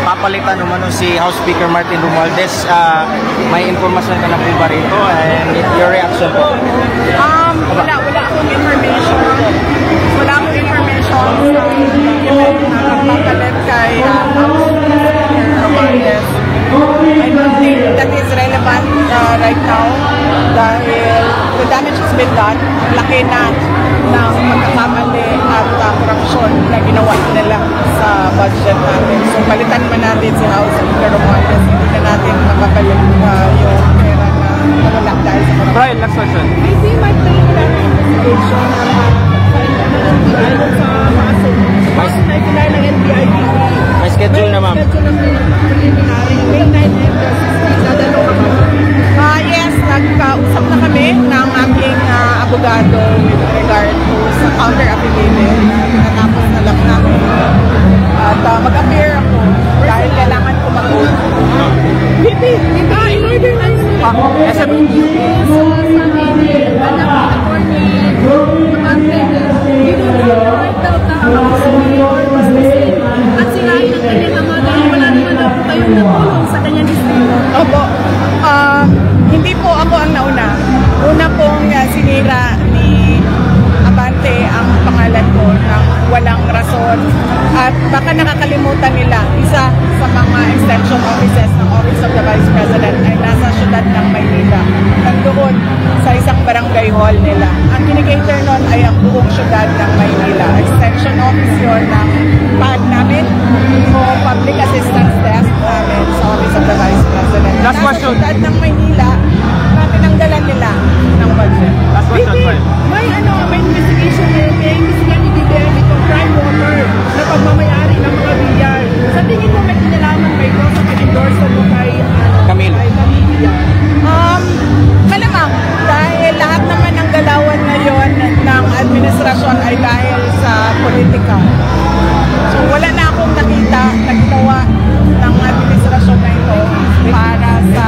papalitan naman si House Speaker Martin Romualdez. May informasyon ka na po ba rito? And your reaction po? Wala akong information. Wala akong information sa papalit kay House Speaker Romualdez. I don't think that is relevant right now dahil the damage has been done. Laki na ng pagkakamali at korupsyon na ginawa nila sa budget natin. So palitan man natin si House Speaker Romualdez, hindi na natin mapapalit yung pera na nawala dahil sa korupsyon. Brian, next question. I see my investigation sa mga sumunod. May pinay ng NBI. May schedule na, ma'am. May 9 yes, nagkausap na kami ng aking abogado with regard to sa counter-affidavit. Natapos na lang namin. At mag-appear ako dahil kailangan ko mag-vote. VP! In order na Yes, sir. at sirain ang kanyang ama dahil wala naman na po kayong natulong sa kanyang distrito. Opo. Hindi po ako ang nauna. Una pong sinira ni Abante ang pangalan ko ng walang rason. At baka nakakalimutan nila, isa sa mga extension offices ng Office of the Vice President ay nasa syudad ng Maynila. Nandoon sa isang barangay hall nila. Ang kinikater nun ay ang buong syudad ng Maynila. Extension office yun ng PAD namin o Public Assistance Desk namin sa Office of the Vice President. Last question. Nasa syudad ng Maynila, tinanggalan nila ng budget. Last question, Brian. May investigation na yun. May investigation ni BBM itong crime water na pagmamayari ng mga bilyar. Sa tingin mo may kinalaman ba ito sa pag-endorse mo kay Camille? Malamang. Dahil lahat naman ng galawan ngayon ng administrasyon ay dahil sa politika. So wala na akong nakita na ginawa ng administrasyon na ito para sa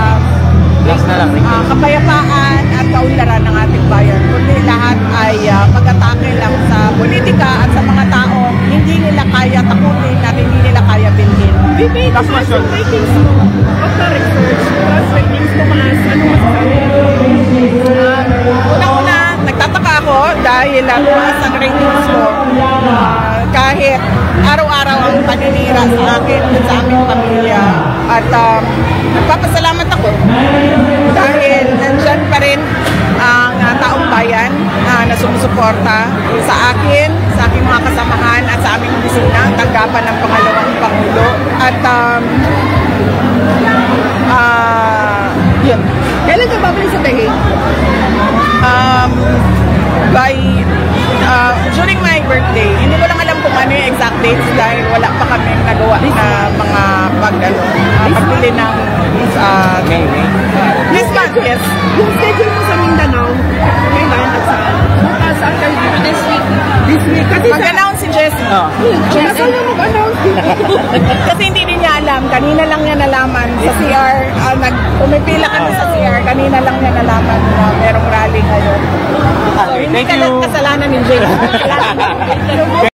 kapayapaan at kaunlaran ng ating bayan. Kundi lahat ay pag-atake lang sa politika at sa mga tao hindi nila kaya takutin at hindi nila kaya bilhin. VP, last question. Ratings mo of the research, plus ratings mo maas, ano masasabi? Una-una, nagtataka ako dahil maas ang ratings mo kahit araw-araw ang paninira sa akin at sa aming pamilya. At nagpapasalamat ako dahil nandyan pa rin ang taong bayan na sumusuporta sa akin, sa aking mga kasamahan at sa aming opisina, tanggapan ng pangalawang Pangulo. At yun. Kailan ka babalik sa Taguig? During my birthday. Hindi ko lang alam kung ano yung exact dates dahil wala pa kami nagawa na mga pagbili ng May. this month, yes. Yung schedule mo sa Mindanao, kailan at saan? Bukas after this week. This week. Kasi mag-announce si Jessie. Jessie na mag-announce. Kasi hindi din niya alam. Kanina lang niya nalaman sa CR. Pumipila kami sa CR. Kanina lang niya nalaman na merong rally ngayon. So, hindi kasalanan ni Jessie.